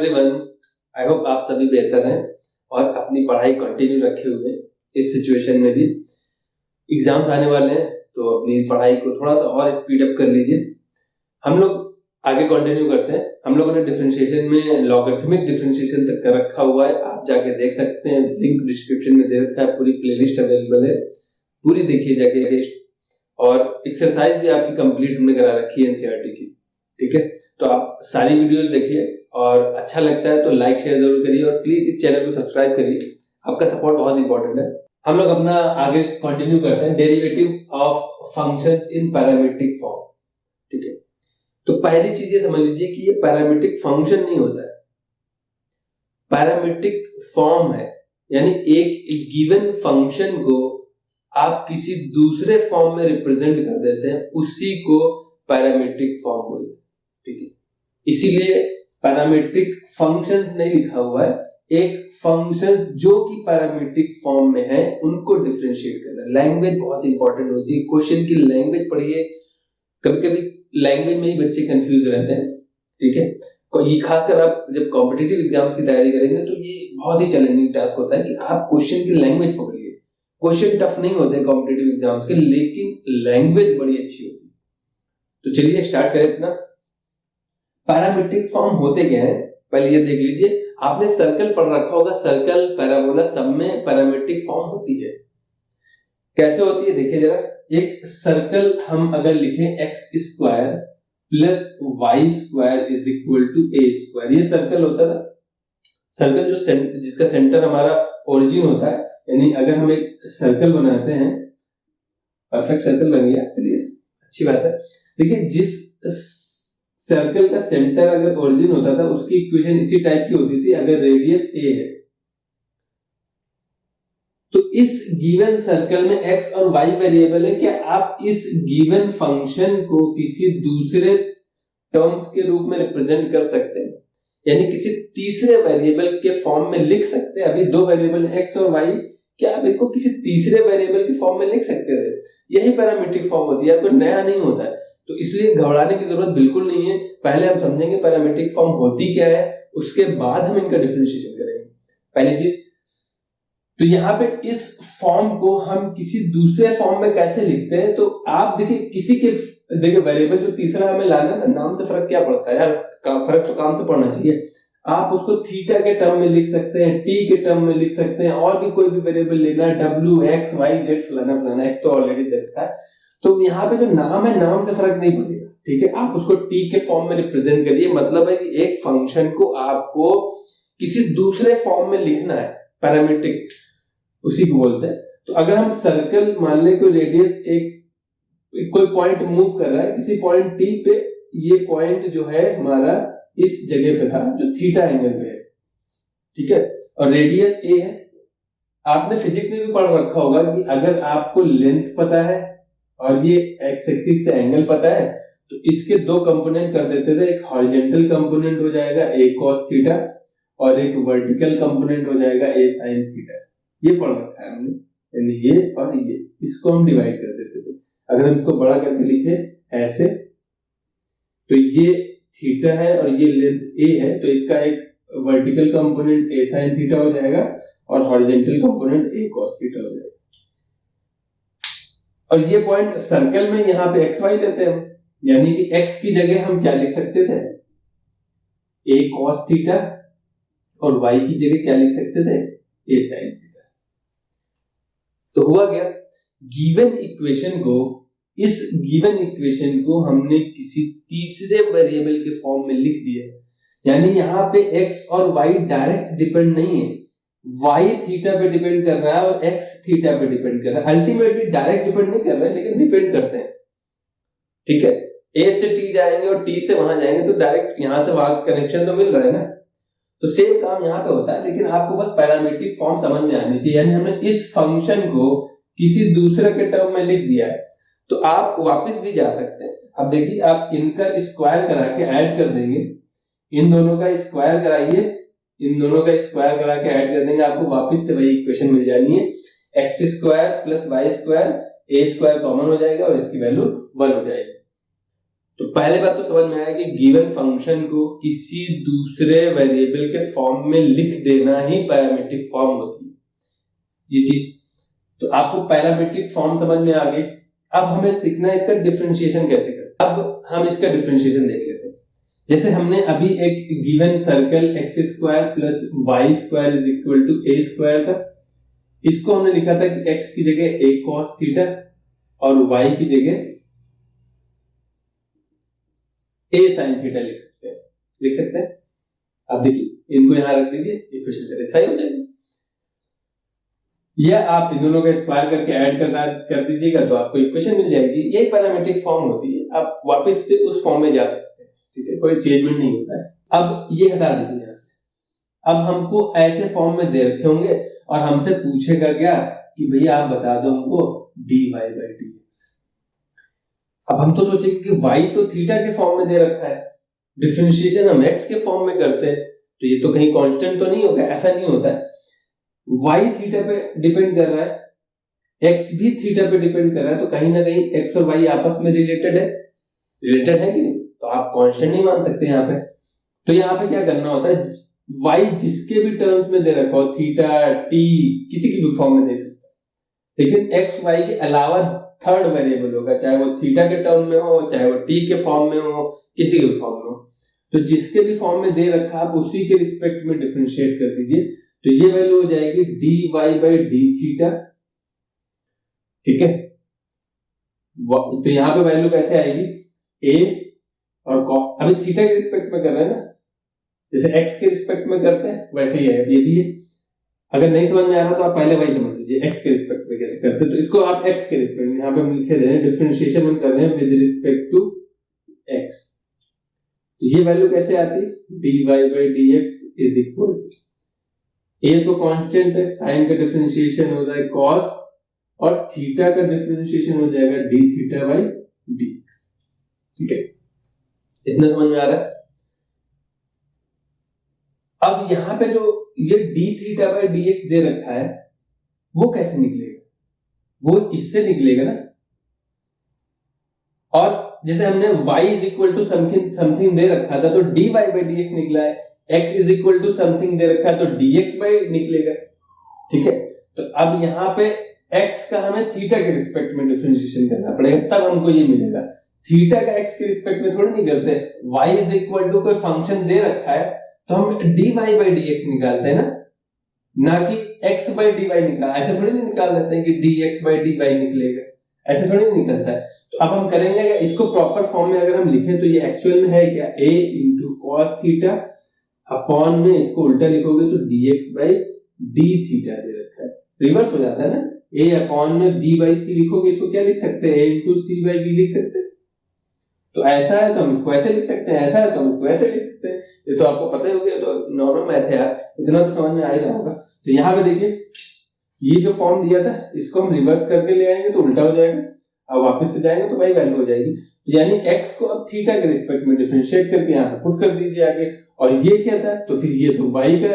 Everyone, I hope आप सभी बेहतर हैं और अपनी पढ़ाई कंटिन्यू रखे हुए इस सिचुएशन में भी। एग्जाम्स आने वाले हैं तो अपनी पढ़ाई को थोड़ा सा और स्पीड अप कर लीजिए। हम लोग आगे कंटिन्यू करते हैं। हम लोगों ने डिफरेंशिएशन में लॉगरिथमिक डिफरेंशिएशन तक कर रखा हुआ है, आप जाके देख सकते हैं, लिंक डिस्क्रिप्शन में दे रखा है, पूरी प्लेलिस्ट अवेलेबल है, पूरी देखिए जाके। और एक्सरसाइज भी आपकी कंप्लीट हमने करा रखी है एनसीईआरटी की, ठीक है। तो आप सारी वीडियोस देखिए और अच्छा लगता है तो लाइक शेयर जरूर करिए और प्लीज इस चैनल को सब्सक्राइब करिए, आपका सपोर्ट बहुत इंपॉर्टेंट है। हम लोग अपना आगे कंटिन्यू करते हैं, derivative of functions in parametric form, ठीक है। तो पहली चीज ये समझ लीजिए कि ये पैरामीट्रिक फंक्शन नहीं होता है, पैरामीट्रिक फॉर्म है। यानी एक गिवन फंक्शन को आप किसी दूसरे फॉर्म में रिप्रेजेंट कर देते हैं, उसी को पैरामीट्रिक फॉर्म बोलते हैं, ठीक है। इसीलिए पैरामीट्रिक फंक्शंस नहीं लिखा हुआ है, एक फंक्शंस जो कि पैरामीट्रिक फॉर्म में है उनको डिफरेंशिएट करना। लैंग्वेज बहुत इंपॉर्टेंट होती है, क्वेश्चन की लैंग्वेज पढ़िए। कभी कभी लैंग्वेज में ही बच्चे कंफ्यूज रहते हैं, ठीक है। ये खासकर आप जब कॉम्पिटिटिव एग्जाम्स की तैयारी करेंगे तो ये बहुत ही चैलेंजिंग टास्क होता है कि आप क्वेश्चन की लैंग्वेज पकड़िए। क्वेश्चन टफ नहीं होते कॉम्पिटिटिव एग्जाम्स के, लेकिन लैंग्वेज बड़ी अच्छी होती है। तो चलिए स्टार्ट करें अपना। पैरामीट्रिक फॉर्म होते क्या है, पहले ये देख लीजिए। आपने सर्कल पढ़ रखा होगा, सर्कल पैराबोला सब में पैरामीट्रिक फॉर्म होती है। कैसे होती है देखिए जरा। एक सर्कल हम अगर लिखें x square plus y square is equal to a square, ये सर्कल होता था। सर्कल जो जिसका सेंटर हमारा ओरिजिन होता है, यानी अगर हम एक सर्कल बनाते हैं, परफेक्ट सर्कल बन गया, चलिए अच्छी बात है। देखिए जिस सर्कल का सेंटर अगर ओरिजिन होता था उसकी इक्वेशन इसी टाइप की होती थी। अगर रेडियस ए है तो इस गिवन सर्कल में एक्स और वाई वेरिएबल है, क्या आप इस गिवन फंक्शन को किसी दूसरे टर्म्स के रूप में रिप्रेजेंट कर सकते हैं, यानी किसी तीसरे वेरिएबल के फॉर्म में लिख सकते हैं। अभी दो वेरिएबल एक्स और वाई, क्या आप इसको किसी तीसरे वेरिएबल के फॉर्म में लिख सकते थे? यही पैरामीट्रिक फॉर्म होती है, कोई नया नहीं होता है। तो इसलिए घबराने की जरूरत बिल्कुल नहीं है। पहले हम समझेंगे पैरामीट्रिक फॉर्म होती क्या है, उसके बाद हम इनका डिफरेंशिएशन करेंगे। पहली चीज तो यहाँ पे इस फॉर्म को हम किसी दूसरे फॉर्म में कैसे लिखते हैं, तो आप देखिए किसी के देखिए वेरिएबल जो तीसरा हमें लाना ना, नाम से फर्क क्या पड़ता है यार, फर्क तो काम से पड़ना चाहिए। आप उसको थीटा के टर्म में लिख सकते हैं, टी के टर्म में लिख सकते हैं, और भी कोई भी वेरिएबल लेना है, डब्ल्यू एक्स वाई जेड फलाना फलाना, एक तो ऑलरेडी देखता है। तो यहाँ पे जो नाम है, नाम से फर्क नहीं पड़ेगा, ठीक है। आप उसको टी के फॉर्म में रिप्रेजेंट करिए। मतलब है कि एक फंक्शन को आपको किसी दूसरे फॉर्म में लिखना है, पैरामीट्रिक उसी को बोलते हैं। तो अगर हम सर्कल मान ले, कोई रेडियस एक कोई पॉइंट मूव कर रहा है किसी पॉइंट टी पे, ये पॉइंट जो है हमारा इस जगह पे था जो थीटा एंगल पे है, ठीक है, और रेडियस ए है। आपने फिजिक्स में भी पढ़ रखा होगा कि अगर आपको लेंथ पता है और ये एक्स एक्सिस से एंगल पता है तो इसके दो कंपोनेंट कर देते थे। एक हॉरिजॉन्टल कंपोनेंट हो जाएगा ए कॉस थीटा और एक वर्टिकल कंपोनेंट हो जाएगा ए साइन थीटा। ये पढ़ रखा है हमने, यानी ये और ये, इसको हम डिवाइड कर देते थे। अगर हम इसको बड़ा करके लिखे ऐसे, तो ये थीटा है और ये लेंथ ए है, तो इसका एक वर्टिकल कंपोनेंट ए साइन थीटा हो जाएगा और हॉरिजॉन्टल कंपोनेंट ए कॉस थीटा हो जाएगा। और ये पॉइंट सर्कल में यहाँ पे एक्स वाई लेते हैं, यानी कि एक्स की जगह हम क्या लिख सकते थे, ए कॉस थीटा, और वाई की जगह क्या लिख सकते थे, ए साइन थीटा। तो हुआ क्या, गिवन इक्वेशन को हमने किसी तीसरे वेरिएबल के फॉर्म में लिख दिया। यानी यहाँ पे x और y डायरेक्ट डिपेंड नहीं है, y थीटा पे डिपेंड कर रहा है और x थीटा पे डिपेंड कर रहा है। अल्टीमेटली डायरेक्ट डिपेंड नहीं कर रहा है, लेकिन डिपेंड करते हैं, ठीक है। a से t जाएंगे और t से वहां जाएंगे तो डायरेक्ट यहां से वहां कनेक्शन तो मिल रहा है ना। तो सेम काम यहाँ पे होता है, लेकिन आपको बस पैरामीट्रिक फॉर्म समझ में आनी चाहिए। यानी हमने इस फंक्शन को किसी दूसरे के टर्म में लिख दिया है, तो आप वापस भी जा सकते हैं। अब देखिए, आप इनका स्क्वायर करा के ऐड कर देंगे, इन दोनों का स्क्वायर कराइए, इन दोनों का स्क्वायर करा के ऐड कर देंगे, आपको वापस से वही इक्वेशन मिल जानी है। X square plus y square, a square common हो जाएगा और इसकी वैल्यू 1 हो जाएगी। तो पहले बात तो समझ में आया कि गिवन फंक्शन को किसी दूसरे वेरिएबल के फॉर्म में लिख देना ही पैरामीट्रिक फॉर्म होती है ये चीज। तो आपको पैरामीट्रिक फॉर्म समझ में आ गई। अब हमें सीखना है इसका डिफरेंशिएशन कैसे करें। अब हम इसका डिफरेंशिएशन देख लेते हैं। जैसे हमने अभी एक given circle x square plus y square is equal to a square था, इसको हमने लिखा था कि x की जगह a cos थीटा और y की जगह a sin थीटा लिख सकते हैं। अब देखिए इनको यहां रख दीजिए, इक्वेशन सेटिस्फाई हो जाएगी। या आप इन दोनों का स्क्वायर करके ऐड कर दीजिएगा तो आपको इक्वेशन मिल जाएगी। ये पैरामीट्रिक फॉर्म होती है, आप वापस से उस फॉर्म में जा सकते हैं, ठीक है, कोई चेंजमेंट नहीं होता है। अब ये हटा दीजिए यहां से। अब हमको ऐसे फॉर्म में दे रखे होंगे और हमसे पूछेगा क्या कि भैया आप बता दो हमको dy by dx। अब हम तो सोचेंगे कि y तो थीटा के फॉर्म में दे रखा है, डिफरेंशिएशन हम x के फॉर्म में करते हैं तो ये तो कहीं कांस्टेंट तो नहीं होगा। ऐसा नहीं होता है, y थीटा पे डिपेंड कर रहा है, x भी थीटा पे डिपेंड कर रहा है, तो कहीं ना कहीं x और y आपस में रिलेटेड है कि नहीं, तो आप कांस्टेंट नहीं मान सकते यहाँ पे। तो यहाँ पे क्या करना होता है, y जिसके भी टर्म्स में दे रखा हो, थीटा t किसी की भी फॉर्म में दे सकता है, लेकिन x y के अलावा थर्ड वेरिएबल होगा, चाहे वो थीटा के टर्म में हो, चाहे वो t के फॉर्म में हो, किसी के भी फॉर्म में हो। तो जिसके भी फॉर्म में दे रखा आप उसी के रिस्पेक्ट में डिफरेंशिएट कर दीजिए। तो ये वैल्यू हो जाएगी dy by d थीटा, ठीक है। तो यहाँ पे वैल्यू कैसे आएगी, a और cos, अभी थीटा के रिस्पेक्ट में कर रहे हैं ना, जैसे x के रिस्पेक्ट में करते हैं वैसे ही है ये भी है। अगर नहीं समझ में आ रहा तो आप पहले वही समझ लीजिए x के रिस्पेक्ट में कैसे करते हैं। तो इसको आप x के रिस्पेक्ट में यहाँ पे हम लिखे दे रहे हैं, डिफरेंशिएशन हम कर रहे हैं विद रिस्पेक्ट टू x। ये वैल्यू कैसे आती है, dy by dx is equal to, a तो कांस्टेंट है, sin का डिफरेंशिएशन हो जाएगा cos और थीटा का डिफरेंशिएशन हो जाएगा d थीटा by dx, ठीक है। इतना समझ में आ रहा है। अब यहां पे जो ये d थीटा बाय dx दे रखा है वो कैसे निकलेगा, वो इससे निकलेगा ना। और जैसे हमने y is equal to something दे रखा था तो dy बाय dx निकला है, x is equal to something दे रखा है तो dx बाय निकलेगा, ठीक है। तो अब यहाँ पे x का हमें थीटा के रिस्पेक्ट में डिफरेंशिएशन करना पड़ेगा, तब हमको ये मिलेगा। थीटा का x के रिस्पेक्ट में थोड़ा नहीं करते, y इज इक्वल टू कोई फंक्शन दे रखा है तो हम dy by dx निकालते हैं ना कि x by dy निकाल, ऐसे थोड़ी नहीं निकाल लेते हैं कि dx by dy निकलेगा, ऐसे थोड़ी नहीं निकलता है। तो अब हम करेंगे इसको प्रॉपर फॉर्म में अगर हम लिखें तो ये एक्चुअल में है क्या, a into cos theta upon में इसको उल्टा लिखोगे तो dx by d थीटा दे रखा है, रिवर्स हो जाता है ना, a अपॉन में b by c लिखोगे, इसको क्या लिख सकते हैं, a into c by b लिख सकते हैं। तो ऐसा है तो हम इसको ऐसे लिख सकते हैं, ऐसा है तो हम इसको ऐसे लिख सकते हैं। ये तो आपको पता ही हो गया, तो नॉर्मल मैथ है यार, इतना तो समझ में आ ही रहा होगा। तो यहाँ पे देखिए ये जो फॉर्म दिया था इसको हम रिवर्स करके ले आएंगे तो उल्टा हो जाएगा, अब वापस से जाएंगे तो वही वैल्यू हो जाएगी। तो यानी x को अब थीटा के रिस्पेक्ट में डिफरेंशिएट करके यहाँ पे पुट कर दीजिए आगे, और ये क्या था, तो फिर ये तो y का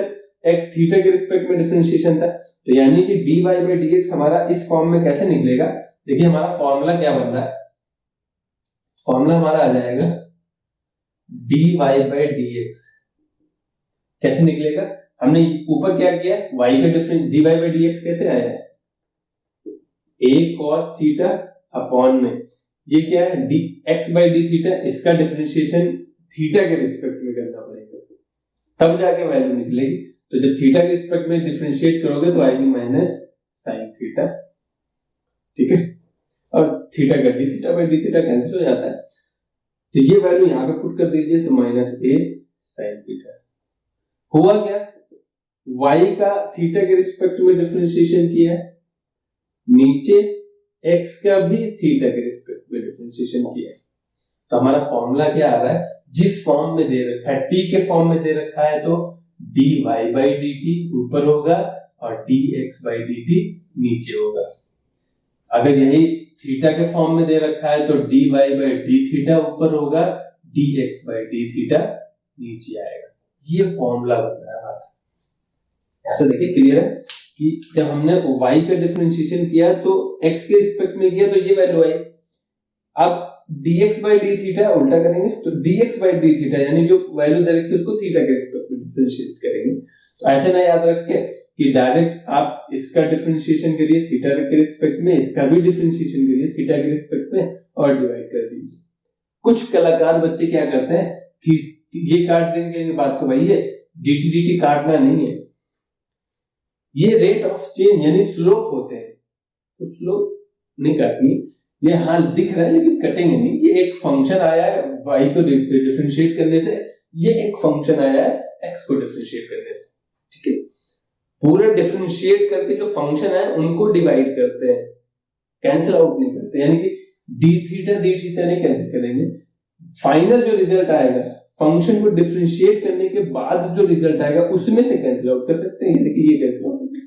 एक थीटा के रिस्पेक्ट में डिफरेंशिएशन था। तो यानी कि dy by dx हमारा इस फॉर्म में कैसे निकलेगा, देखिए हमारा फॉर्मूला क्या बन रहा है, फॉर्मूला हमारा आ जाएगा dy by dx। कैसे निकलेगा, हमने ऊपर क्या किया, y का डिफरेंस dy by dx कैसे आया है, a cos थीटा अपॉन में ये क्या है x by d थीटा, इसका डिफरेंशिएशन थीटा के रिस्पेक्ट में करना पड़ेगा तब जाके वैल्यू निकलेगी। तो जब थीटा के रिस्पेक्ट में डिफरेंशिएट करोगे तो आएगी माइनस sin थीटा, ठीक है। और थीटा का d theta by d theta cancel हो जाता है, तो ये वैल्यू यहाँ पे पुट कर दीजिए तो माइनस a sin थीटा। हुआ क्या, y का थीटा के रिस्पेक्ट में डिफरेंशिएशन किया है, नीचे x का भी थीटा के रिस्पेक्ट में डिफरेंशिएशन किया है। तो हमारा फॉर्मूला क्या आ रहा है, जिस फॉर्म में दे रखा है t के फॉर्म में दे रखा है तो dy by dt ऊपर होगा और dx by dt नीचे होगा। अगर यही थीटा के फॉर्म में दे रखा है तो dy by d थीटा ऊपर होगा, dx by d थीटा नीचे आएगा। ये फॉर्मूला बन रहा है हमारा। ऐसा देखिए क्लियर है कि जब हमने y का डिफरेंशिएशन किया तो x के रिस्पेक्ट में किया तो ये वैल्यू आई। अब dx by d थीटा उल्टा करेंगे तो dx by d थीटा यानी जो वैल्यू दे रखी है उसको थीटा के रिस्पेक्ट में डिफरेंशिएट करेंगे। तो ऐसे ना याद रखें कि डायरेक्ट आप इसका डिफरेंशिएशन करिए थीटा के रिस्पेक्ट में, इसका भी डिफरेंशिएशन करिए थीटा के रिस्पेक्ट में और डिवाइड कर दीजिए। कुछ कलाकार बच्चे क्या करते हैं कि ये काट देंगे, बात तो वही है, dt dt काटना नहीं है, ये रेट ऑफ चेंज यानी स्लोप होते हैं, तो स्लोप नहीं काटनी, ये हाल दिख रहा है लेकिन कटेंगे नहीं। ये एक फंक्शन आया है y को डिफरेंशिएट करने से, ये एक फंक्शन आया है x को डिफरेंशिएट करने से, ठीक है। पूरा डिफरेंशिएट करके जो फंक्शन है उनको डिवाइड करते हैं, कैंसिल आउट नहीं करते, यानी कि d थीटा नहीं कैंसिल करेंगे। फाइनल जो रिजल्ट आएगा फंक्शन को डिफरेंशिएट करने के बाद जो रिजल्ट आएगा उसमें से कैंसिल आउट कर सकते हैं। देखिए ये कैंसिल आउट,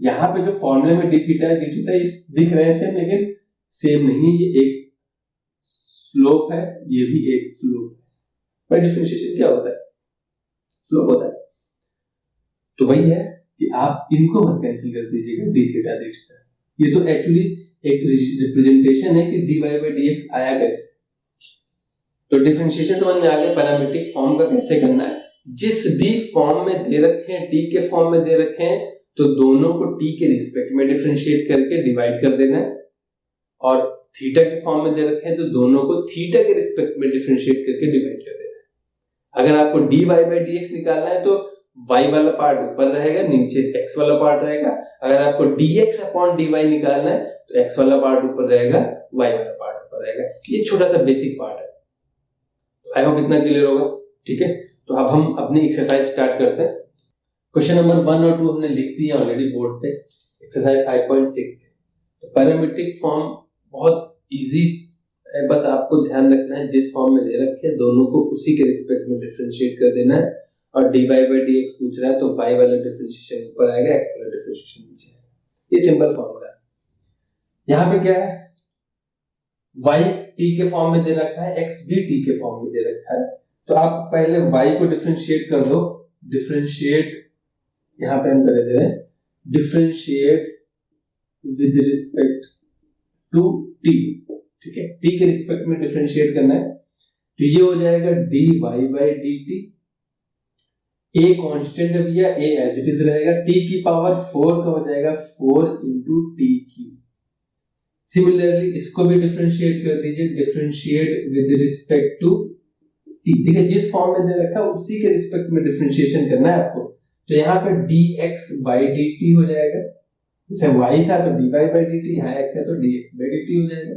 यहाँ पे जो फॉर्मूले में d थीटा दिख रहे हैं सेम, लेकिन सेम नहीं, ये एक स्लोप है, ये भी एक स्लोप है। बाय डिफरेंशिएशन क्या होता है, स्लोप होता है। तो वही है कि आप इनको मत कैंसिल कर दीजिएगा d थीटा। ये तो एक्चुअली एक रिप्रेजेंटेशन है कि dy by dx आया कैसे। तो डिफरेंशिएशन समझ में आ गया, पैरामीट्रिक फॉर्म का कैसे करना है। जिस भी फॉर्म में दे रखे हैं, t के फॉर्म में दे रखे हैं, तो दोनों को t के रिस्पेक्ट में डिफरेंशिएट करके डिवाइड कर देना है, और थीटा के फॉर्म में दे रखे हैं तो दोनों को थीटा के रिस्पेक्ट में डिफरेंशिएट करके डिवाइड कर देना है। अगर आपको dy by dx निकालना है तो y वाला पार्ट ऊपर रहेगा, नीचे x वाला पार्ट रहेगा। अगर आपको dx upon dy निकालना है तो x वाला पार्ट ऊपर रहेगा, y वाला पार्ट ऊपर रहेगा। ये छोटा सा बेसिक पार्ट है, आई होप इतना क्लियर होगा, ठीक है। तो अब हम अपनी एक्सरसाइज स्टार्ट करते हैं। क्वेश्चन नंबर 1 और 2 हमने लिख दिया ऑलरेडी बोर्ड पे, एक्सरसाइज 5.6 है। तो पैरामीट्रिक फॉर्म बहुत इजी है, बस आपको ध्यान रखना है जिस फॉर्म में दे रखे हैं दोनों को उसी के रिस्पेक्ट में डिफरेंशिएट कर देना है। और dy by dx पूछ रहा है तो y वाला डिफरेंशिएशन ऊपर आएगा, x वाला डिफरेंशिएशन नीचे आएगा। ये सिंपल फॉर्मूला है। यहाँ पे क्या है, y t के फॉर्म में दे रखा है, x भी t के फॉर्म में दे रखा है। तो आप पहले y को डिफरेंशिएट कर दो, डिफरेंशिएट यहाँ पे हम कर दे रहे हैं, differentiate with respect to t, ठीक है। t के रिस्पेक्ट में डिफरेंशिएट करना है, तो ये हो जाएगा dy by dt। a constant है भैया, a एज इट इज रहेगा, t की पावर 4 का हो जाएगा 4 into t क्यूब। सिमिलरली इसको भी डिफरेंशिएट कर दीजिए, differentiate with respect to t। देखिए जिस फॉर्म में दे रखा है उसी के रिस्पेक्ट में डिफरेंशिएशन करना है आपको। तो यहाँ पे dx by dt हो जाएगा, जैसे y था तो dy by dt, यहाँ x है तो dx by dt हो जाएगा।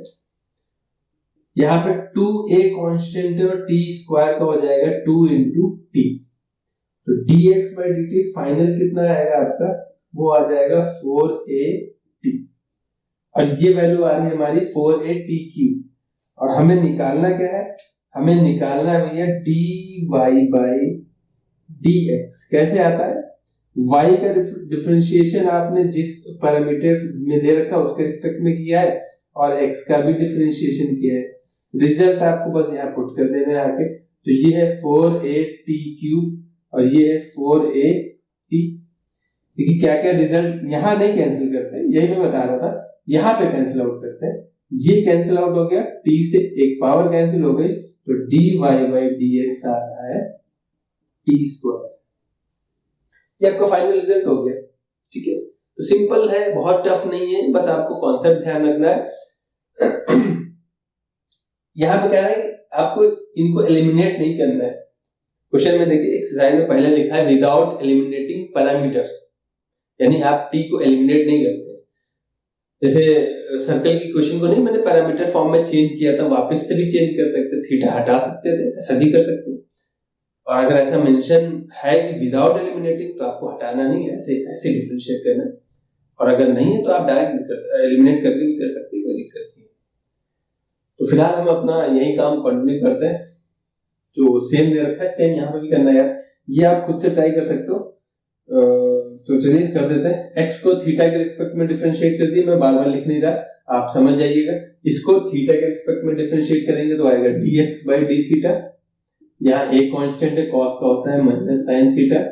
यहाँ पे 2a कांस्टेंट है और t स्क्वायर का हो जाएगा 2 into t। तो dx by dt फाइनल कितना आएगा आपका, वो आ जाएगा 4at, और ये वैल्यू आ रही है हमारी 4at क्यूब। और हमें निकालना क्या है, हमें निकालना है भैया dy by dx। कैसे आता है, y का डिफरेंशिएशन आपने जिस पैरामीटर में दे रखा उसके रिस्पेक्ट में किया है, और x का भी डिफरेंशिएशन किया है। रिजल्ट आपको बस यहाँ पुट कर देना है आके। तो ये है 4at क्यूब और ये है 4at। देखिए क्या क्या रिजल्ट, यहाँ नहीं कैंसिल करते, यही मैं बता रहा था, यहाँ पे कैंसिल आउट करते हैं। ये कैंसिल आउट हो गया, t से एक पावर कैंसिल हो गई, तो dy by dx आ रहा है t स्क्वायर। ये आपका फाइनल रिजल्ट हो गया, ठीक है। तो सिंपल है, बहुत टफ नहीं है, बस आपको कॉन्सेप्ट ध्यान रखना है। यहाँ पे कह रहा है कि आपको इनको एलिमिनेट नहीं करना है। क्वेश्चन में देखिए एक्सरसाइज में पहले लिखा है विदाउट एलिमिनेटिंग पैरामीटर, यानी आप t को एलिमिनेट नहीं करते। जैसे सर्कल की क्वेश्चन को नहीं मैंने पैरामीटर फॉर्म में चेंज किया था, वापस से भी चेंज कर सकते, थीटा हटा सकते थे, ऐसा भी कर सकते। और अगर ऐसा मेंशन है कि विदाउट एलिमिनेटिंग तो आपको हटाना नहीं, ऐसे ऐसे डिफरेंशिएट करना। और अगर नहीं है तो आप डायरेक्ट एलिमिनेट करके भी कर सकते, कोई दिक्कत नहीं। तो फिलहाल हम अपना यही काम कंटिन्यू करते हैं, जो सेम दे रखा है सेम यहाँ पे भी करना है यार। ये आप खुद से ट्राई कर सकते हो। तो चलिए कर देते हैं। x को थीटा के रिस्पेक्ट में डिफरेंशिएट कर दिए, मैं बार बार लिख नहीं रहा, आप समझ जाइएगा। इसको थीटा के रिस्पेक्ट में डिफरेंशिएट करेंगे तो आएगा dx by d थीटा। यहाँ a कांस्टेंट है, cos का होता है माइनस sin थीटा।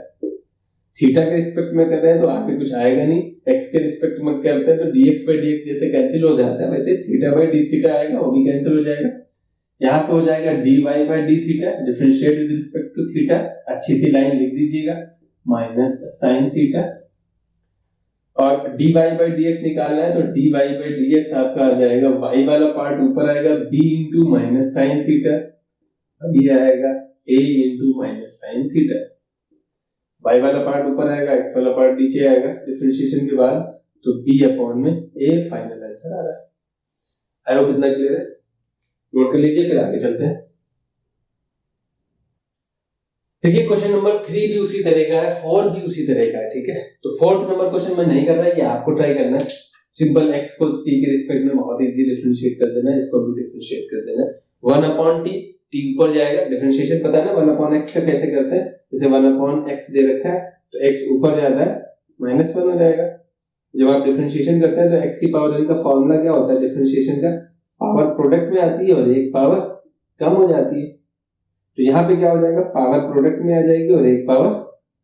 थीटा के रिस्पेक्ट में कर रहे हैं तो आगे कुछ आएगा नहीं, x के रिस्पेक्ट में करते हैं तो dx by dx जैसे कैंसिल हो जाता है, वैसे थीटा by d थीटा आएगा, वो भी कैंसिल हो जाएगा। यहाँ पे हो जाएगा dy by d theta, differentiate with respect to theta, अच्छी सी लाइन लिख दीजिएगा, माइनस साइन थीटा, और dy by dx निकालना है तो dy by dx आपका आ जाएगा y वाला पार्ट ऊपर आएगा b into minus sine theta, ये आएगा a into minus sine theta, y वाला पार्ट ऊपर आएगा, x वाला पार्ट नीचे आएगा डिफरेंशिएशन के बाद, तो b अपॉन में a फाइनल आंसर आ रहा है। आई होप इतना क्लियर है, नोट कर लीजिए, फिर आगे चलते हैं। देखिए क्वेश्चन नंबर 3 भी उसी तरह का है, 4 भी उसी तरह का है, ठीक है। तो फोर्थ नंबर क्वेश्चन मैं नहीं कर रहा, ये आपको ट्राई करना है। सिंपल x को t के रिस्पेक्ट में बहुत इजी डिफरेंशिएट कर देना है, इसको भी डिफरेंशिएट कर देना है। 1 अपॉन t, t ऊपर जाएगा, डिफरेंशिएशन पता है ना 1 अपॉन x का कैसे करते हैं, जैसे 1 अपॉन x दे रखा है तो x ऊपर जाता है -1 हो जाएगा। जब आप डिफरेंशिएशन करते हैं तो x की पावर n का फॉर्मूला क्या होता है डिफरेंशिएशन का, पावर प्रोडक्ट में आती है और एक पावर कम हो जाती है। तो यहाँ पे क्या हो जाएगा, पावर प्रोडक्ट में आ जाएगी और एक पावर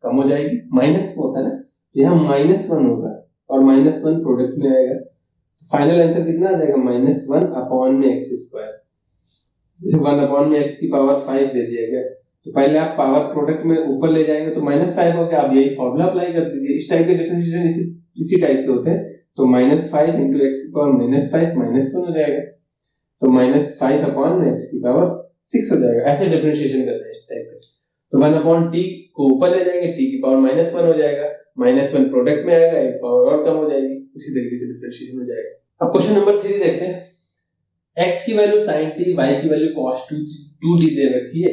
कम हो जाएगी, माइनस होता है ना, तो यहाँ -1 होगा और -1 प्रोडक्ट में आएगा, फाइनल आंसर कितना आ जाएगा -1 अपॉन में x स्क्वायर, जैसे 1 अपॉन में x की पावर 5 दे दिया गया, तो पहले आप पावर प्रोडक्ट में ऊपर ले जाएंगे तो -5 हो गया, आप यही फॉर्मूला अप्लाई कर दीजिए। इस टाइप के डिफरेंशिएशन इसी टाइप से होते हैं, तो -5 इंटू x की पावर -5 -1 हो जाएगा, तो -5 अपॉन में x की पावर 6 हो जाएगा। ऐसे डिफरेंशिएशन करते हैं इस टाइप का। तो 1 अपॉन t को ऊपर ले जाएंगे, t की पावर -1 हो जाएगा, -1 प्रोडक्ट में आएगा, एक पावर और कम हो जाएगी, उसी तरीके से डिफरेंशिएशन हो जाएगा। अब क्वेश्चन नंबर 3 देखते हैं। x की वैल्यू sin t, y की वैल्यू cos 2t दे रखी है,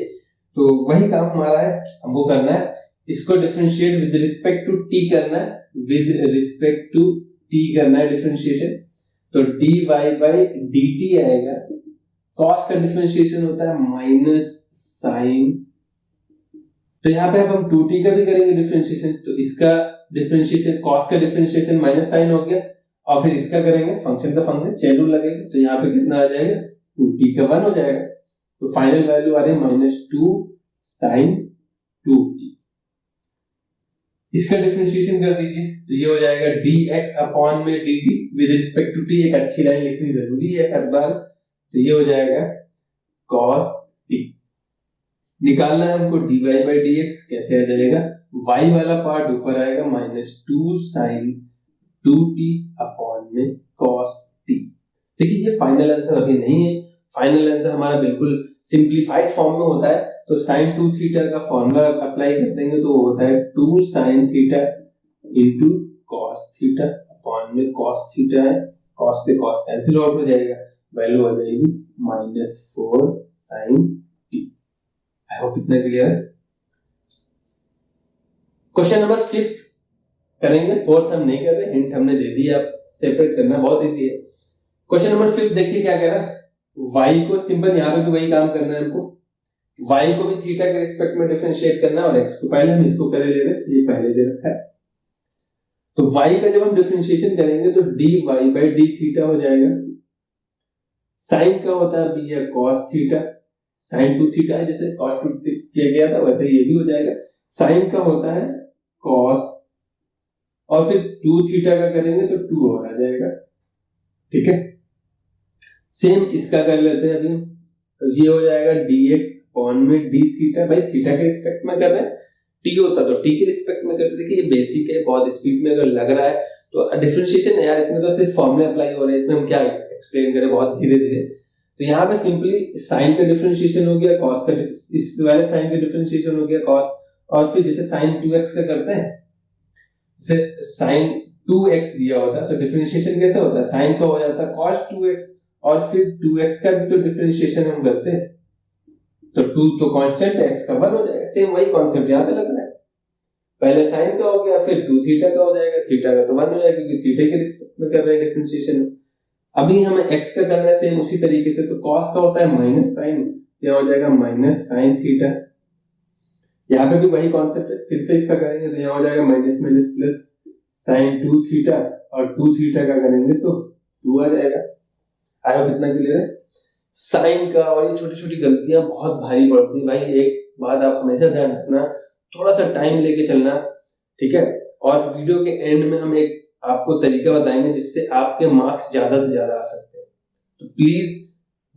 तो वही काम हमारा है, हमको करना है, इसको differentiate with respect to t करना है, विद रिस्पेक्ट टू t करना है डिफरेंशिएशन, तो dy by dt आएगा, cos का डिफरेंशिएशन होता है माइनस साइन, तो यहाँ पे अब हम 2t का भी करेंगे डिफरेंशिएशन, तो इसका डिफरेंशिएशन cos का डिफरेंशिएशन माइनस साइन हो गया, और फिर इसका करेंगे फंक्शन का फंक्शन चेन रूल लगेगा, तो यहाँ पे कितना आ जाएगा 2t का 1 हो जाएगा, तो फाइनल वैल्यू आ रही है -2 sin 2t। इसका डिफरेंशिएशन कर दीजिए, तो ये हो जाएगा dx अपॉन में dt with respect to t, एक अच्छी लाइन लिखनी जरूरी है हर बार, तो ये हो जाएगा cos t। निकालना है हमको dy by dx, कैसे आ जाएगा, y वाला पार्ट ऊपर आएगा -2 sin 2t अपॉन में cos t। देखिए ये फाइनल आंसर अभी नहीं है, फाइनल आंसर हमारा बिल्कुल सिंपलीफाइड फॉर्म में होता है, तो sin 2 थीटा का फॉर्मूला अप्लाई कर देंगे तो वो होता है 2 sin theta into cos theta upon में cos थीटा है, cos से cos कैंसिल आउट हो जाएगा, वैल्यू आ जाएगी -4 sin t। आई होप इतना क्लियर है। क्वेश्चन नंबर 5 करेंगे, फोर्थ हम नहीं कर रहे, हिंट हमने दे दिया, आप सेपरेट करना बहुत इजी है। क्वेश्चन नंबर 5 देखिए क्या कह रहा है, y को सिंपल यहाँ पे भी वही काम करना है हमको, y को भी थीटा के रिस्पेक्ट में डिफरेंशिएट करना है, और x को पहले हम इसको करे ले रहे हैं, ये पहले दे रखा है, तो y का जब हम डिफरेंशिएशन करेंगे तो dy by d थीटा हो जाएगा, साइन का होता है भैया cos थीटा, sin 2 थीटा है, जैसे cos 2 किया गया था वैसे ये भी हो जाएगा, साइन का होता है cos, और फिर 2 थीटा का करेंगे तो 2 और आ जाएगा, ठीक है। सेम इसका कर लेते हैं अभी, तो ये हो जाएगा dx अपॉन में d थीटा, भाई थीटा के रिस्पेक्ट में कर रहे हैं, t होता तो t के रिस्पेक्ट में करते। देखिए ये बेसिक है, बहुत स्पीड में अगर लग रहा है तो डिफरेंशिएशन है यार, इसमें तो सिर्फ फॉर्मूले अप्लाई हो रहे हैं, इसमें हम क्या एक्सप्लेन करें बहुत धीरे धीरे। तो यहाँ पे सिंपली साइन का डिफरेंशिएशन हो गया, cos का, इस वाले साइन का डिफरेंशिएशन हो गया cos, और फिर जैसे sin 2x का करते हैं, जैसे sin 2x दिया होता है तो डिफरेंशिएशन कैसे होता है, साइन का हो जाता है cos 2x, और फिर 2x का भी तो डिफरेंशिएशन हम करते हैं, तो 2 तो कांस्टेंट है, x का 1 हो जाएगा, सेम वही कॉन्सेप्ट यहाँ पे लग रहा है, पहले साइन का हो गया, फिर 2 थीटा का हो जाएगा, थीटा का तो 1 हो जाएगा क्योंकि थीटा के रिस्पेक्ट में कर रहे हैं डिफरेंशिएशन। अभी हमें x का करना है सेम उसी तरीके से, तो cos का होता है माइनस साइन, क्या हो जाएगा माइनस साइन थीटा, यहाँ पे भी वही कॉन्सेप्ट है, फिर से इसका करेंगे तो यहाँ हो जाएगा minus minus plus sign 2 theta, और 2 थीटा का करेंगे तो 2 आ जाएगा। आई होप इतना क्लियर है। साइन का और ये छोटी छोटी गलतियां बहुत भारी पड़ती है भाई, एक बात आप हमेशा ध्यान रखना, थोड़ा सा टाइम लेके चलना, ठीक है। और वीडियो के एंड में हम एक आपको तरीका बताएंगे जिससे आपके मार्क्स ज्यादा से ज्यादा आ सकते हैं, तो प्लीज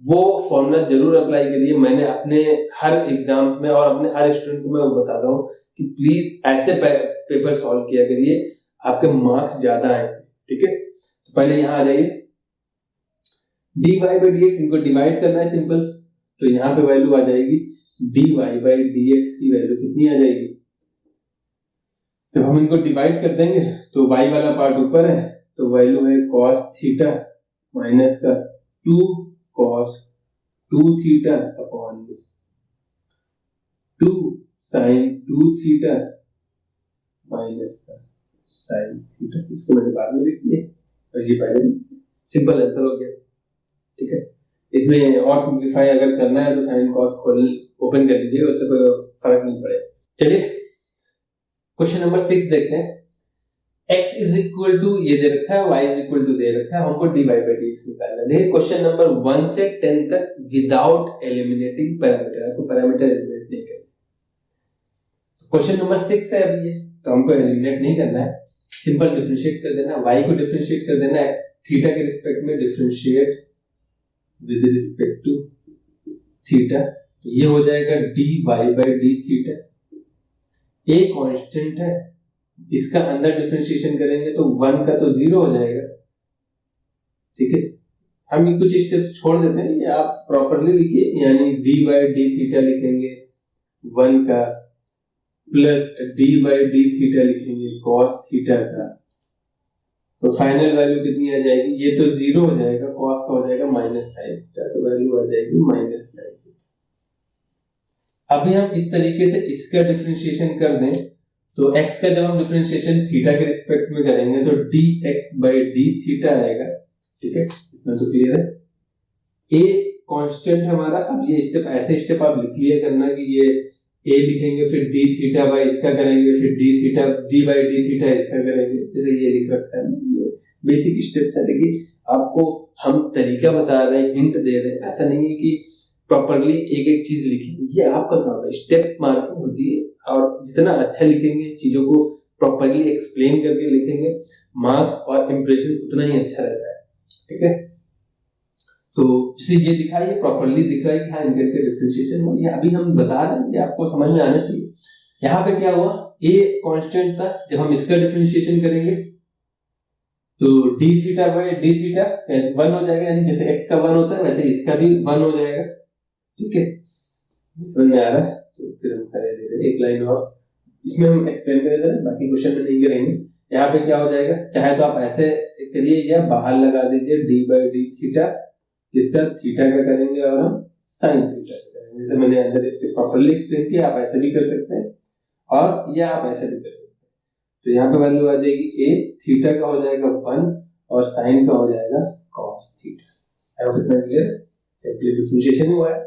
वो फॉर्मूला जरूर अप्लाई करिए। मैंने अपने हर एग्जाम्स में और अपने हर स्टूडेंट को मैं बताता हूँ कि प्लीज ऐसे पेपर सॉल्व किया करिए, आपके मार्क्स ज्यादा आए। ठीक है, तो पहले यहाँ आ जाइए, dy by dx इनको डिवाइड करना है सिंपल, तो यहाँ पे वैल्यू आ जाएगी dy by dx की वैल्यू कितनी आ जाएगी, तो हम इनको डिवाइड कर देंगे तो y वाला पार्ट ऊपर है, तो वैल्यू है cos थीटा माइनस का 2 cos 2 theta upon 2 sin 2 theta minus का sin थीटा। इसको मैंने बाद में लिख दिया और ये पहले सिंपल आंसर हो गया। ठीक है, इसमें और सिंप्लीफाई अगर करना है तो साइन कॉस खोल ओपन कर लीजिए, उससे कोई फर्क नहीं पड़ेगा। चलिए क्वेश्चन नंबर 6 देखते हैं। x इज इक्वल टू ये दे रखा है, y इज इक्वल टू दे रखा है, हमको dy by dx निकालना है। देखिए क्वेश्चन नंबर 1 से 10 तक विदाउट एलिमिनेटिंग पैरामीटर, आपको पैरामीटर एलिमिनेट नहीं करना। क्वेश्चन नंबर 6 है अभी ये, तो हमको एलिमिनेट नहीं करना है, सिंपल डिफरेंशिएट कर देना, y को डिफरेंशिएट कर देना, x थीटा के रिस्पेक्ट में differentiate with respect to theta, ये हो जाएगा dy by d theta. a constant है, इसका अंदर डिफरेंशिएशन करेंगे तो 1 का तो 0 हो जाएगा। ठीक है, हम ये कुछ स्टेप छोड़ देते हैं, ये आप प्रॉपर्ली लिखिए, यानी dy by d थीटा लिखेंगे 1 का, plus dy by d theta लिखेंगे cos थीटा का, तो फाइनल वैल्यू कितनी आ जाएगी, ये तो 0 हो जाएगा, cos का हो जाएगा माइनस साइन थीटा, तो वैल्यू आ जाएगी माइनस साइन थीटा। अभी हम इस तरीके से इसका डिफरेंशिएशन कर दें, तो x का जब हम डिफरेंशिएशन थीटा के रिस्पेक्ट में करेंगे तो dx by d थीटा आएगा। ठीक है, इतना तो क्लियर है। a कांस्टेंट है हमारा, अब ये स्टेप ऐसे स्टेप आप लिख लिया करना कि ये a लिखेंगे, फिर d थीटा बाय इसका करेंगे, फिर d theta d by d theta इसका करेंगे, जैसे ये लिख रखा है। ये बेसिक स्टेप्स है, लेकिन आपको हम तरीका बता रहे हैं, हिंट दे रहे हैं, ऐसा नहीं है कि प्रॉपर्ली एक एक चीज लिखें, ये आपका काम है। स्टेप मार्किंग होती है, और जितना अच्छा लिखेंगे, चीजों को प्रॉपर्ली एक्सप्लेन करके लिखेंगे, मार्क्स और इंप्रेशन उतना ही अच्छा रहता है। ठीक है, तो जैसे ये दिखा, ये प्रॉपर्ली दिख रहा है कि हाँ इनके डिफरेंशिएशन हुआ, ये अभी हम बता रहे हैं, ये आपको समझ में आना चाहिए। यहाँ पे क्या हुआ, a कांस्टेंट था, जब हम इसका डिफरेंशिएशन करेंगे तो d theta by d theta 1 हो जाएगा, यानी जैसे x का 1 होता है वैसे इसका भी 1 हो जाएगा। ठीक है, समझ में आ रहा है, तो फिर हम करे दे रहे एक लाइन और इसमें हम एक्सप्लेन कर दे रहे, बाकी क्वेश्चन में नहीं करेंगे। यहाँ पे क्या हो जाएगा, चाहे तो आप ऐसे करिए या बाहर लगा दीजिए d by d थीटा, इसका थीटा का करेंगे और हम साइन थीटा का करेंगे, जैसे मैंने अंदर प्रॉपर्ली एक्सप्लेन किया। आप ऐसे भी कर सकते हैं और या आप ऐसे भी कर सकते हैं। तो यहाँ पे वैल्यू आ जाएगी a, थीटा का हो जाएगा 1 और साइन का हो जाएगा cos थीटा। अब इतना क्लियर, सिंपली डिफरेंशिएशन हुआ है।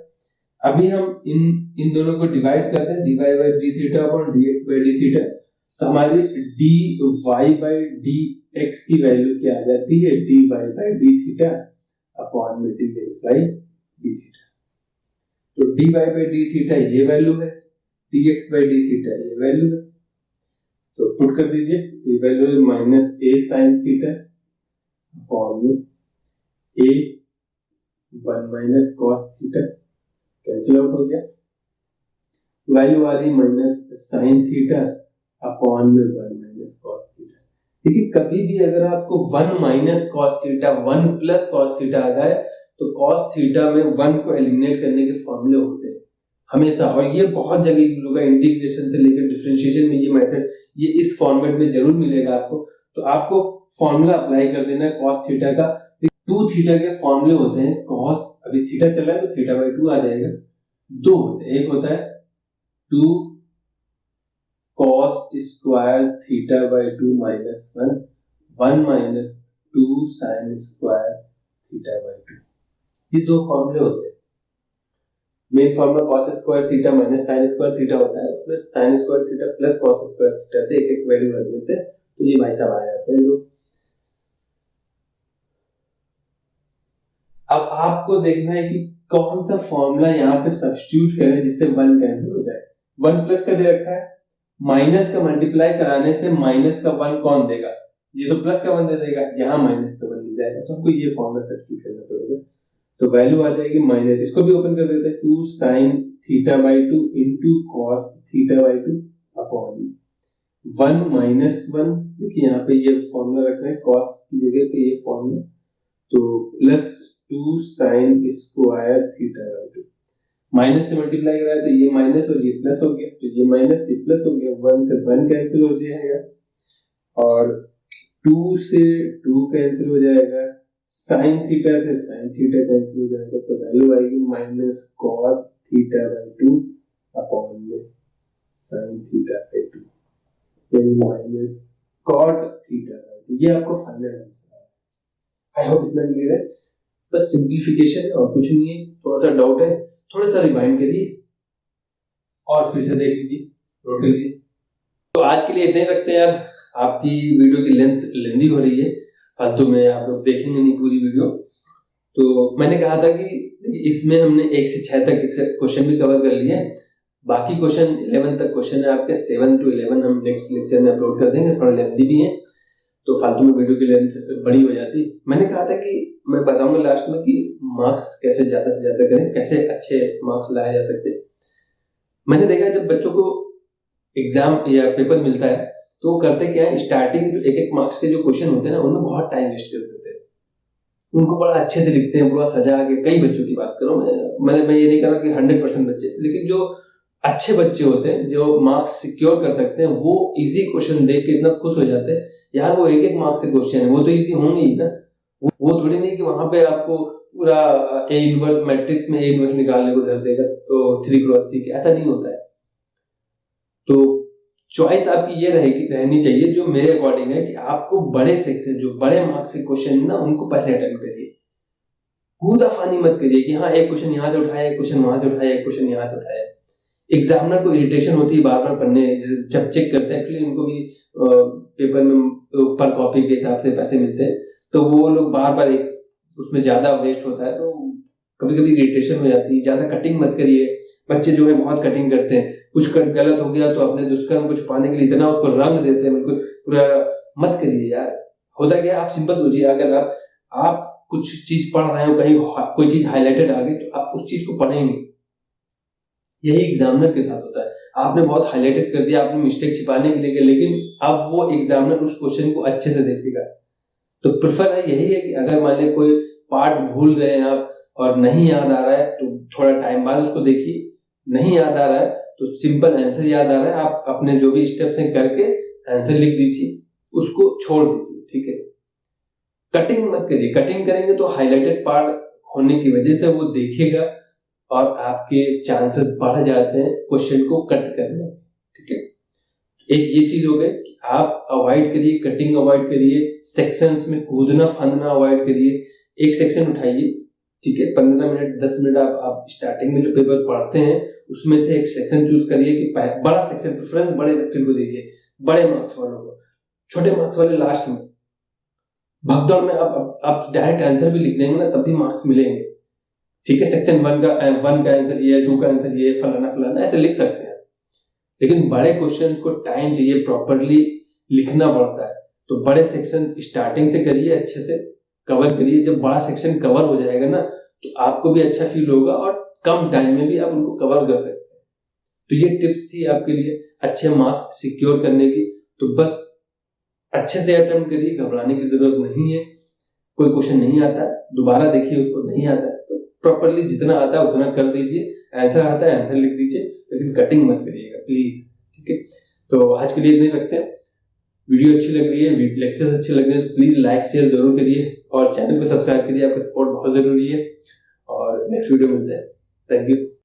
अभी हम इन दोनों को डिवाइड करते हैं, dy by d theta upon dx by d theta, तो हमारी dy by dx की वैल्यू क्या आ जाती है, dy by d theta upon में dx by d थीटा। तो dy by d थीटा ये वैल्यू है, dx by d थीटा ये वैल्यू है, तो पुट कर दीजिए, तो ये वैल्यू है minus a sin theta upon में a 1 minus cos theta, cancel out हो गया, वैल्यू आ रही माइनस साइन थीटा अपॉन में 1 माइनस cos थीटा। देखिए कभी भी अगर आपको 1 minus cos theta 1 plus cos theta आ जाए तो cos थीटा में 1 को एलिमिनेट करने के फॉर्मूले होते हैं हमेशा, और ये बहुत जगह होगा, इंटीग्रेशन से लेकर डिफरेंशिएशन में ये मेथड, ये इस फॉर्मेट में जरूर मिलेगा आपको। तो आपको फॉर्मूला अप्लाई कर देना है cos थीटा का। 2 थीटा के फॉर्मूले होते हैं, cos अभी थीटा चल रहा है तो थीटा बाय 2 आ जाएगा, 2 होते हैं, एक होता है 2 cos square theta by 2 minus 1 minus 2 sin square theta by 2, ये 2 फॉर्मूले होते हैं। Main formula cos square theta minus sin square theta होता है, plus sin square theta plus cos square theta से एक एक वैल्यू रख देते हैं, तो ये भाई साहब आ जाते हैं। तो अब आपको देखना है कि कौन सा फॉर्मूला यहाँ पे सब्स्टिट्यूट करें जिससे 1 कैंसिल हो जाए। 1 प्लस का दे रखा है, माइनस का मल्टीप्लाई कराने से माइनस का 1 कौन देगा, ये तो प्लस का 1 दे देगा, यहाँ माइनस का 1 मिल जाएगा, तो हमको ये फॉर्मूला सब्स्टिट्यूट करना पड़ेगा। तो वैल्यू आ जाएगी माइनस, इसको भी ओपन कर देते हैं, 2 sin θ/2 into cos θ/2 upon 1 minus 1, देखिए यहाँ पे ये फॉर्मूला रखना है cos की जगह पे ये फॉर्मूला, तो प्लस 2 sin स्क्वायर θ/2, माइनस से मल्टीप्लाई करा है तो ये माइनस और ये प्लस हो गया, तो ये माइनस ये प्लस हो गया, 1 से 1 कैंसिल हो जाएगा और 2 से 2 कैंसिल हो जाएगा, साइन थीटा से साइन थीटा कैंसिल हो जाएगा, तो वैल्यू आएगी माइनस कॉस θ/2 अपॉन में साइन θ/2, यानी माइनस कॉट θ/2। ये आपको फाइनल आंसर है। आई होप इतना क्लियर है, बस सिंप्लीफिकेशन है और कुछ नहीं है। थोड़ा सा डाउट है, थोड़ा सा रिवाइंड करिए और फिर से देख लीजिए, नोट कर लीजिए। तो आज के लिए इतने रखते हैं यार, आपकी वीडियो की लेंथी हो रही है, फालतू में आप लोग देखेंगे नहीं पूरी वीडियो। तो मैंने कहा था कि इसमें हमने 1 से 6 तक क्वेश्चन भी कवर कर लिए, बाकी क्वेश्चन 11 तक क्वेश्चन है आपके, 7 to 11 हम नेक्स्ट लेक्चर में अपलोड कर देंगे, थोड़ा लेंथी भी है तो फालतू में वीडियो की लेंथ बड़ी हो जाती। मैंने कहा था कि मैं बताऊंगा लास्ट में कि मार्क्स कैसे ज्यादा से ज्यादा करें, कैसे अच्छे मार्क्स लाए जा सकते। मैंने देखा जब बच्चों को एग्जाम या पेपर मिलता है तो वो करते क्या है, स्टार्टिंग जो 1-1 मार्क्स के जो क्वेश्चन होते हैं ना, उनमें बहुत टाइम वेस्ट कर देते हैं, उनको बड़ा अच्छे से लिखते हैं, पूरा सजा के। कई बच्चों की बात करूं मैं ये नहीं कर रहा कि 100% बच्चे, लेकिन जो अच्छे बच्चे होते हैं जो मार्क्स सिक्योर कर सकते हैं, वो इजी क्वेश्चन देख के इतना खुश हो जाते हैं यार, वो 1-1 मार्क्स से क्वेश्चन है, वो तो इजी होंगे ही ना। वो थोड़ी नहीं कि वहां पे आपको पूरा ए इनवर्स मैट्रिक्स में ए इनवर्स निकालने को धर देगा तो 3x3, ऐसा नहीं होता है। तो चॉइस आपकी ये रहनी चाहिए जो मेरे अकॉर्डिंग है कि आपको बड़े सेक्शन, जो बड़े मार्क्स के क्वेश्चन ना, उनको पहले अटेम्प्ट करिए, कूदाफानी मत करिए कि हाँ एक क्वेश्चन यहाँ से उठाया, एक क्वेश्चन वहां से उठाया, एक क्वेश्चन यहाँ से उठाया। एग्जामिनर को इरिटेशन होती है बार बार पढ़ने, जब चेक करते हैं, एक्चुअली उनको भी पेपर में पर कॉपी के हिसाब से पैसे मिलते हैं, तो वो लोग बार बार उसमें ज्यादा वेस्ट होता है, तो कभी कभी इरिटेशन हो जाती है। ज्यादा कटिंग मत करिए, बच्चे जो है बहुत कटिंग करते हैं, कुछ गलत हो गया तो अपने दुष्कर्म को छुपाने के लिए इतना उसको रंग देते हैं, बिल्कुल पूरा मत करिए यार। होता क्या, आप सिंपल सोचिए, अगर आप कुछ चीज पढ़ रहे हो, कहीं कोई चीज हाईलाइटेड आ गई तो आप उस चीज को पढ़ेंगे। यही एग्जामिनर के साथ होता है, आपने बहुत हाईलाइटेड कर दिया, आपने मिस्टेक छिपाने के लिए, लेकिन अब वो एग्जामिनर उस क्वेश्चन को अच्छे से देखेगा। तो प्रेफर है यही है कि अगर मान लीजिए कोई पार्ट भूल रहे हैं आप और नहीं याद आ रहा है तो थोड़ा टाइम बाद उसको देखिए, नहीं याद आ रहा है तो सिंपल आंसर याद आ रहा है, आप अपने जो भी स्टेप्स हैं करके आंसर लिख दीजिए, उसको छोड़ दीजिए, ठीक है। कटिंग मत करिए, कटिंग करेंगे तो हाईलाइटेड पार्ट होने की वजह से वो देखेगा और आपके चांसेस बढ़ जाते हैं क्वेश्चन को कट करने, ठीक है। एक ये चीज हो गई कि आप अवॉइड करिए, कटिंग अवॉइड करिए, सेक्शंस में कूदना फांदना अवॉइड करिए। एक सेक्शन उठाइए, ठीक है, 15 मिनट 10 मिनट आप स्टार्टिंग में जो पेपर पढ़ते हैं उसमें से एक सेक्शन चूज करिए कि बड़ा सेक्शन, प्रेफरेंस बड़े सेक्शन को दीजिए, बड़े मार्क्स वालों को, छोटे मार्क्स वाले लास्ट में। भगदौड़ में आप डायरेक्ट आंसर भी लिख देंगे ना तब भी मार्क्स मिलेंगे, ठीक है। सेक्शन 1 का आंसर ये है, 2 का आंसर ये है, फलाना फलाना ऐसे लिख सकते हैं, लेकिन बड़े क्वेश्चंस को टाइम चाहिए, प्रॉपर्ली लिखना पड़ता है। तो बड़े सेक्शन स्टार्टिंग से करिए, अच्छे से कवर करिए। जब बड़ा सेक्शन कवर हो जाएगा ना तो आपको भी अच्छा फील होगा और कम टाइम में भी आप उनको कवर कर सकते हैं। तो ये टिप्स थी आपके लिए अच्छे मार्क्स सिक्योर करने की। तो बस अच्छे से अटेम्प्ट करिए, घबराने की जरूरत नहीं है। कोई क्वेश्चन नहीं आता दोबारा देखिए, उसको नहीं आता तो प्रॉपर्ली जितना आता है उतना कर दीजिए, आंसर आता है आंसर लिख दीजिए, लेकिन कटिंग मत करिएगा प्लीज, ठीक है। तो आज के लिए इतने रखते हैं। वीडियो अच्छी लग रही है, लेक्चर्स अच्छे लग रहे हैं तो प्लीज लाइक शेयर जरूर करिए और चैनल को सब्सक्राइब करिए, आपका सपोर्ट बहुत जरूरी है। और नेक्स्ट वीडियो मिलते हैं, थैंक यू।